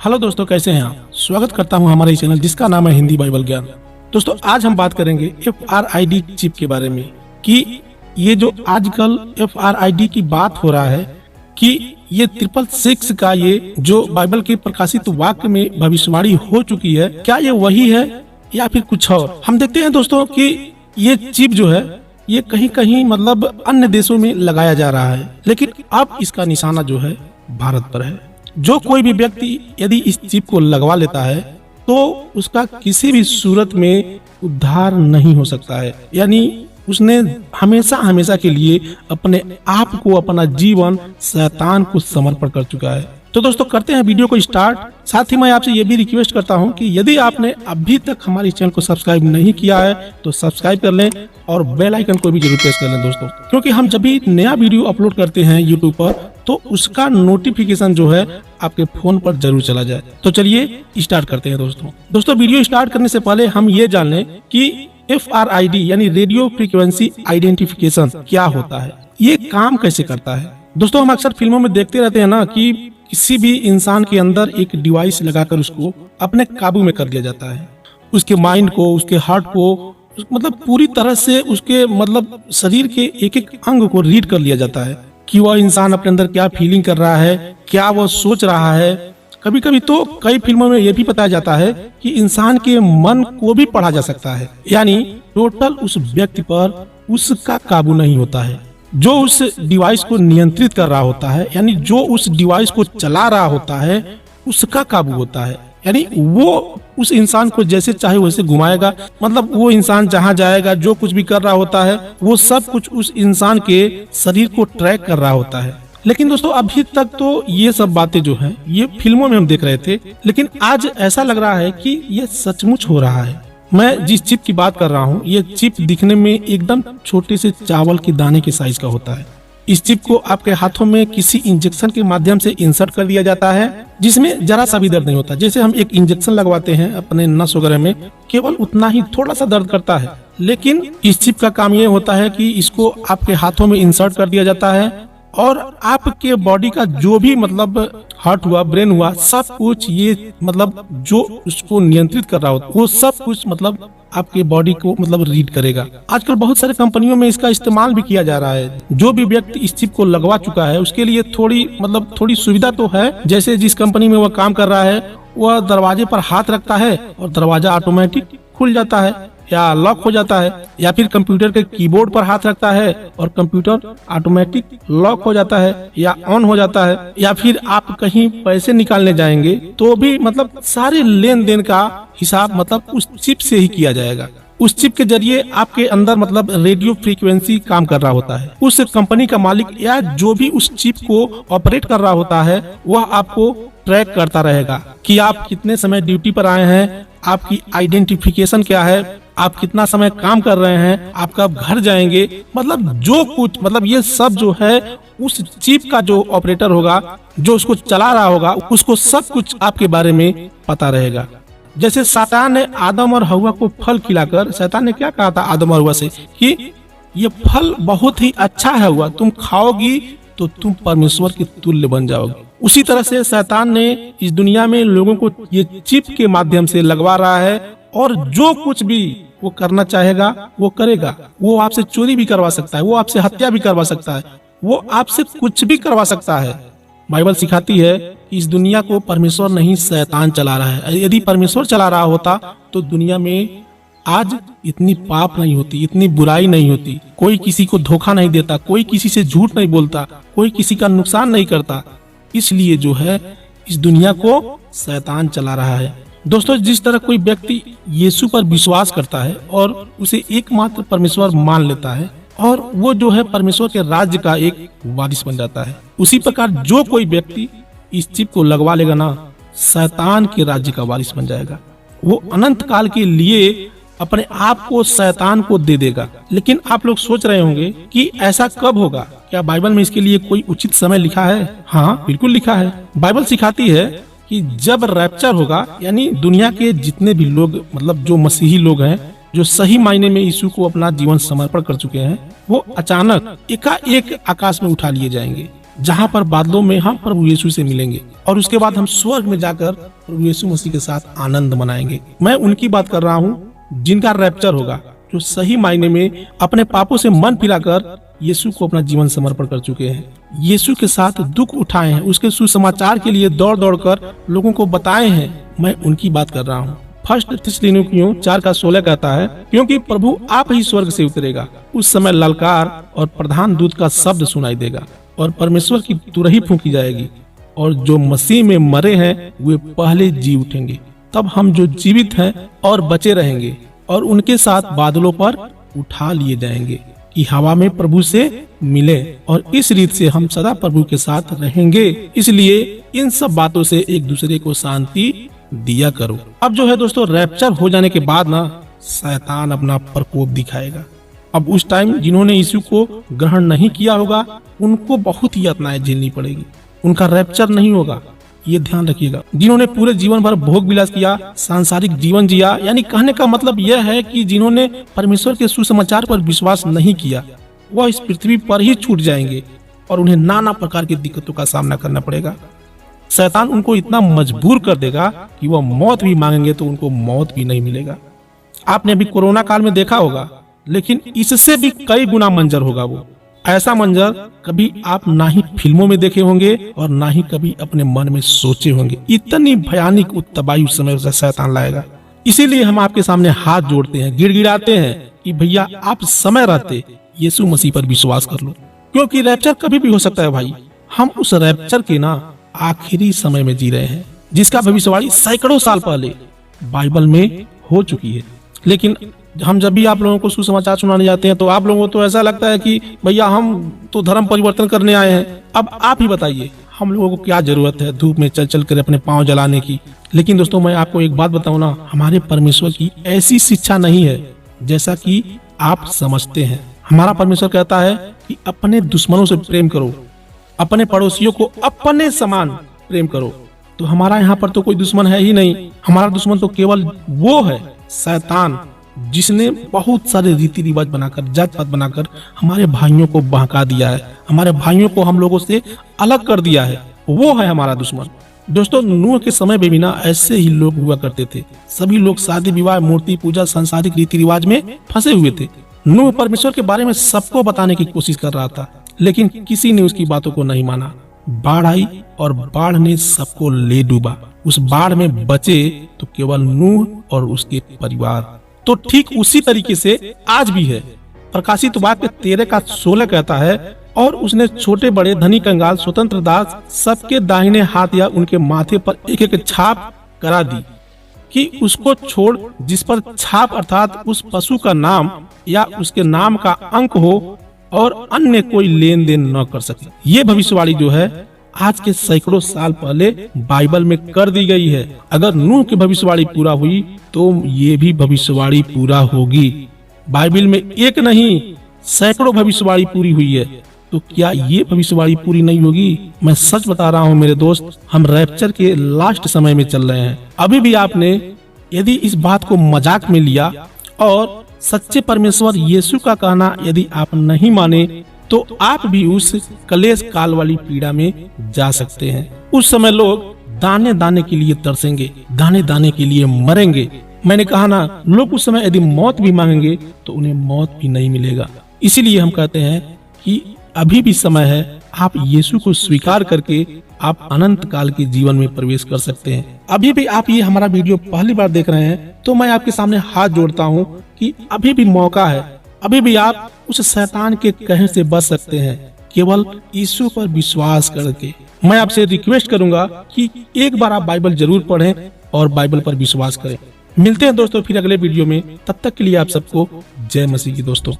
Hello दोस्तों, कैसे हैं आप। स्वागत करता हूं हमारे चैनल जिसका नाम है हिंदी बाइबल ज्ञान। दोस्तों आज हम बात करेंगे FRID चिप के बारे में कि ये जो आजकल FRID की बात हो रहा है कि ये 666 का ये जो बाइबल के प्रकाशित वाक्य में भविष्यवाणी हो चुकी है, क्या ये वही है या फिर कुछ और। हम देखते हैं दोस्तों कि ये चिप जो है ये कहीं कहीं मतलब अन्य देशों में लगाया जा रहा है, लेकिन अब इसका निशाना जो है भारत पर है। जो कोई भी व्यक्ति यदि इस चिप को लगवा लेता है तो उसका किसी भी सूरत में उद्धार नहीं हो सकता है, यानी उसने हमेशा हमेशा के लिए अपने आप को, अपना जीवन शैतान को समर्पण कर चुका है। तो दोस्तों करते हैं वीडियो को स्टार्ट। साथ ही मैं आपसे ये भी रिक्वेस्ट करता हूं कि यदि आपने अभी तक हमारे चैनल को सब्सक्राइब नहीं किया है तो सब्सक्राइब कर लें और बेल आइकन को भी जरूर प्रेस कर लें दोस्तों, क्योंकि हम जब भी नया वीडियो अपलोड करते हैं यूट्यूब पर तो उसका नोटिफिकेशन जो है आपके फोन पर जरूर चला जाए। तो चलिए स्टार्ट करते हैं दोस्तों वीडियो स्टार्ट करने से पहले हम ये जान लें कि FRID यानी रेडियो फ्रीक्वेंसी आइडेंटिफिकेशन क्या होता है, ये काम कैसे करता है। दोस्तों हम अक्सर फिल्मों में देखते रहते हैं ना कि किसी भी इंसान के अंदर एक डिवाइस लगाकर उसको अपने काबू में कर लिया जाता है, उसके माइंड को, उसके हार्ट को, मतलब पूरी तरह से उसके मतलब शरीर के एक एक अंग को रीड कर लिया जाता है कि वह इंसान अपने अंदर क्या फीलिंग कर रहा है, क्या वह सोच रहा है। कभी कभी तो कई फिल्मों में यह भी बताया जाता है कि इंसान के मन को भी पढ़ा जा सकता है, यानी टोटल उस व्यक्ति पर उसका काबू नहीं होता है। जो उस डिवाइस को नियंत्रित कर रहा होता है, यानी जो उस डिवाइस को चला रहा होता है उसका काबू होता है, यानी वो उस इंसान को जैसे चाहे वैसे घुमाएगा। मतलब वो इंसान जहां जाएगा, जो कुछ भी कर रहा होता है वो सब कुछ उस इंसान के शरीर को ट्रैक कर रहा होता है। लेकिन दोस्तों अभी तक तो ये सब बातें जो हैं ये फिल्मों में हम देख रहे थे, लेकिन आज ऐसा लग रहा है कि ये सचमुच हो रहा है। मैं जिस चिप की बात कर रहा हूँ ये चिप दिखने में एकदम छोटे से चावल के दाने के साइज का होता है। इस चिप को आपके हाथों में किसी इंजेक्शन के माध्यम से इंसर्ट कर दिया जाता है, जिसमें जरा सा भी दर्द नहीं होता। जैसे हम एक इंजेक्शन लगवाते हैं अपने नस वगैरह में, केवल उतना ही थोड़ा सा दर्द करता है। लेकिन इस चिप का काम ये होता है कि इसको आपके हाथों में इंसर्ट कर दिया जाता है और आपके बॉडी का जो भी मतलब हार्ट हुआ, ब्रेन हुआ, सब कुछ ये मतलब जो उसको नियंत्रित कर रहा होता है वो सब कुछ मतलब आपके बॉडी को मतलब रीड करेगा। आजकल बहुत सारे कंपनियों में इसका इस्तेमाल भी किया जा रहा है। जो भी व्यक्ति इस चिप को लगवा चुका है उसके लिए थोड़ी सुविधा तो है। जैसे जिस कंपनी में वह काम कर रहा है वह दरवाजे पर हाथ रखता है और दरवाजा ऑटोमेटिक खुल जाता है या लॉक हो जाता है, या फिर कंप्यूटर के कीबोर्ड पर हाथ रखता है और कंप्यूटर ऑटोमेटिक लॉक हो जाता है या ऑन हो जाता है, या फिर आप कहीं पैसे निकालने जाएंगे तो भी मतलब सारे लेन देन का हिसाब मतलब उस चिप से ही किया जाएगा। उस चिप के जरिए आपके अंदर मतलब रेडियो फ्रीक्वेंसी काम कर रहा होता है। उस कंपनी का मालिक या जो भी उस चिप को ऑपरेट कर रहा होता है वह आपको ट्रैक करता रहेगा कि आप कितने समय ड्यूटी पर आए हैं, आपकी आइडेंटिफिकेशन क्या है, आप कितना समय काम कर रहे हैं, आप कब घर जाएंगे, मतलब जो कुछ मतलब ये सब जो है उस चिप का जो ऑपरेटर होगा, जो उसको चला रहा होगा, उसको सब कुछ आपके बारे में पता रहेगा। जैसे शैतान ने आदम और हव्वा को फल खिलाकर, शैतान ने क्या कहा था आदम और हव्वा से कि ये फल बहुत ही अच्छा है, हुआ तुम खाओगी तो तुम परमेश्वर के तुल्य बन जाओगे। उसी तरह से शैतान ने इस दुनिया में लोगों को ये चिप के माध्यम से लगवा रहा है और जो कुछ भी वो करना चाहेगा वो करेगा। वो आपसे चोरी भी करवा सकता है, वो आपसे हत्या भी करवा सकता है, वो आपसे कुछ भी करवा सकता है। बाइबल सिखाती है कि इस दुनिया को परमेश्वर नहीं शैतान चला रहा है। यदि परमेश्वर चला रहा होता तो दुनिया में आज इतनी पाप नहीं होती, इतनी बुराई नहीं होती, कोई किसी को धोखा नहीं देता, कोई किसी से झूठ नहीं बोलता, कोई किसी का नुकसान नहीं करता। इसलिए जो है इस दुनिया को शैतान चला रहा है। दोस्तों जिस तरह कोई व्यक्ति यीशु पर विश्वास करता है और उसे एकमात्र परमेश्वर मान लेता है और वो जो है परमेश्वर के राज्य का एक वारिस बन जाता है, उसी प्रकार जो कोई व्यक्ति इस चिप को लगवा लेगा ना, शैतान के राज्य का वारिस बन जाएगा। वो अनंत काल के लिए अपने आप को शैतान को दे देगा। लेकिन आप लोग सोच रहे होंगे कि ऐसा कब होगा, क्या बाइबल में इसके लिए कोई उचित समय लिखा है? हाँ बिल्कुल लिखा है। बाइबल सिखाती है कि जब रैप्चर होगा, यानी दुनिया के जितने भी लोग मतलब जो मसीही लोग हैं, जो सही मायने में यीशु को अपना जीवन समर्पण कर चुके हैं, वो अचानक एकाएक आकाश में उठा लिए जाएंगे। जहाँ पर बादलों में हम प्रभु यीशु से मिलेंगे और उसके बाद हम स्वर्ग में जाकर प्रभु यीशु मसीह के साथ आनंद मनाएंगे। मैं उनकी बात कर रहा हूँ जिनका रैप्चर होगा, जो सही मायने में अपने पापों से मन फिराकर यीशु को अपना जीवन समर्पण कर चुके हैं, यीशु के साथ दुख उठाए हैं, उसके सुसमाचार के लिए दौड़ दौड़ कर लोगों को बताए हैं। मैं उनकी बात कर रहा हूँ। फर्स्ट थिस्सलुनीकियों 4:16 कहता है, क्योंकि प्रभु आप ही स्वर्ग से उतरेगा, उस समय ललकार और प्रधान दूत का शब्द सुनाई देगा और परमेश्वर की तुरही फूंकी जाएगी और जो मसीह में मरे हैं वे पहले जी उठेंगे। तब हम जो जीवित हैं और बचे रहेंगे और उनके साथ बादलों पर उठा लिए जाएंगे कि हवा में प्रभु से मिले और इस रीत से हम सदा प्रभु के साथ रहेंगे। इसलिए इन सब बातों से एक दूसरे को शांति दिया करो। अब जो है दोस्तों, रैप्चर हो जाने के बाद ना शैतान अपना प्रकोप दिखाएगा। अब उस टाइम जिन्होंने यीशु को ग्रहण नहीं किया होगा उनको बहुत ही यातनाएं झेलनी पड़ेगी, उनका रैप्चर नहीं होगा, ये ध्यान रखिएगा। जिन्होंने पूरे जीवन भर भोग विलास किया, सांसारिक जीवन जिया, यानी कहने का मतलब यह है कि जिन्होंने परमेश्वर के सुसमाचार पर विश्वास नहीं किया वह इस पृथ्वी पर ही छूट जाएंगे और उन्हें नाना प्रकार की दिक्कतों का सामना करना पड़ेगा। शैतान उनको इतना मजबूर कर देगा कि वह मौत भी मांगेंगे तो उनको मौत भी नहीं मिलेगा। आपने अभी कोरोना काल में देखा होगा, लेकिन इससे भी कई गुना मंजर होगा। वो ऐसा मंजर कभी आप ना ही फिल्मों में देखे होंगे और ना ही कभी अपने मन में सोचे होंगे। इतनी भयानक तबाही उस समय शैतान लाएगा। इसीलिए हम आपके सामने हाथ जोड़ते हैं, गिड़गिड़ाते हैं कि भैया आप समय रहते यीशु मसीह पर विश्वास कर लो, क्योंकि रैप्चर कभी भी हो सकता है भाई। हम उस रैप्चर के ना आखिरी समय में जी रहे हैं, जिसका भविष्यवाणी सैकड़ों साल पहले बाइबल में हो चुकी है। लेकिन हम जब भी आप लोगों को सुसमाचार सुनाने जाते हैं तो आप लोगों को तो ऐसा लगता है कि भैया हम तो धर्म परिवर्तन करने आए हैं। अब आप ही बताइए हम लोगों को क्या जरूरत है धूप में चल चल कर अपने पांव जलाने की। लेकिन दोस्तों, मैं आपको एक बात बताऊं ना, हमारे परमेश्वर की ऐसी शिक्षा नहीं है जैसा कि आप समझते हैं। हमारा परमेश्वर कहता है कि अपने दुश्मनों से प्रेम करो, अपने पड़ोसियों को अपने समान प्रेम करो। तो हमारा यहाँ पर तो कोई दुश्मन है ही नहीं। हमारा दुश्मन तो केवल वो है शैतान, जिसने बहुत सारे रीति रिवाज बनाकर, जात पात बनाकर हमारे भाइयों को बहका दिया है, हमारे भाइयों को हम लोगों से अलग कर दिया है। वो है हमारा दुश्मन। दोस्तों, नूह के समय में भी ना ऐसे ही लोग हुआ करते थे। सभी लोग शादी विवाह, मूर्ति पूजा, सांसारिक रीति रिवाज में फंसे हुए थे। नूह परमेश्वर के बारे में सबको बताने की कोशिश कर रहा था, लेकिन किसी ने उसकी बातों को नहीं माना। बाढ़ आई और बाढ़ ने सबको ले डूबा। उस बाढ़ में बचे तो केवल नूह और उसके परिवार। तो ठीक उसी तरीके से आज भी है। प्रकाशित वाक्य 13:16 कहता है, और उसने छोटे बड़े, धनी कंगाल, स्वतंत्र दास सबके दाहिने हाथ या उनके माथे पर एक एक छाप करा दी कि उसको छोड़ जिस पर छाप अर्थात उस पशु का नाम या उसके नाम का अंक हो और अन्य कोई लेन देन न कर सके। ये भविष्यवाणी जो है आज के सैकड़ों साल पहले बाइबल में कर दी गई है। अगर नूह की भविष्यवाणी पूरा हुई तो ये भी भविष्यवाणी पूरा होगी। बाइबल में एक नहीं सैकड़ों भविष्यवाणी पूरी हुई है, तो क्या ये भविष्यवाणी पूरी नहीं होगी? मैं सच बता रहा हूँ मेरे दोस्त, हम रैप्चर के लास्ट समय में चल रहे हैं। अभी भी आपने यदि इस बात को मजाक में लिया और सच्चे परमेश्वर यीशु का कहना यदि आप नहीं माने तो आप भी उस कलेश काल वाली पीड़ा में जा सकते हैं। उस समय लोग दाने दाने के लिए तरसेंगे, दाने दाने के लिए मरेंगे। मैंने कहा ना, लोग उस समय यदि मौत भी मांगेंगे तो उन्हें मौत भी नहीं मिलेगा। इसीलिए हम कहते हैं कि अभी भी समय है, आप यीशु को स्वीकार करके आप अनंत काल के जीवन में प्रवेश कर सकते हैं। अभी भी आप ये हमारा वीडियो पहली बार देख रहे हैं तो मैं आपके सामने हाथ जोड़ता हूँ कि अभी भी मौका है, अभी भी आप उस शैतान के कहर से बच सकते हैं केवल यीशु पर विश्वास करके। मैं आपसे रिक्वेस्ट करूंगा कि एक बार आप बाइबल जरूर पढ़ें और बाइबल पर विश्वास करें। मिलते हैं दोस्तों फिर अगले वीडियो में, तब तक के लिए आप सबको जय मसीह की दोस्तों।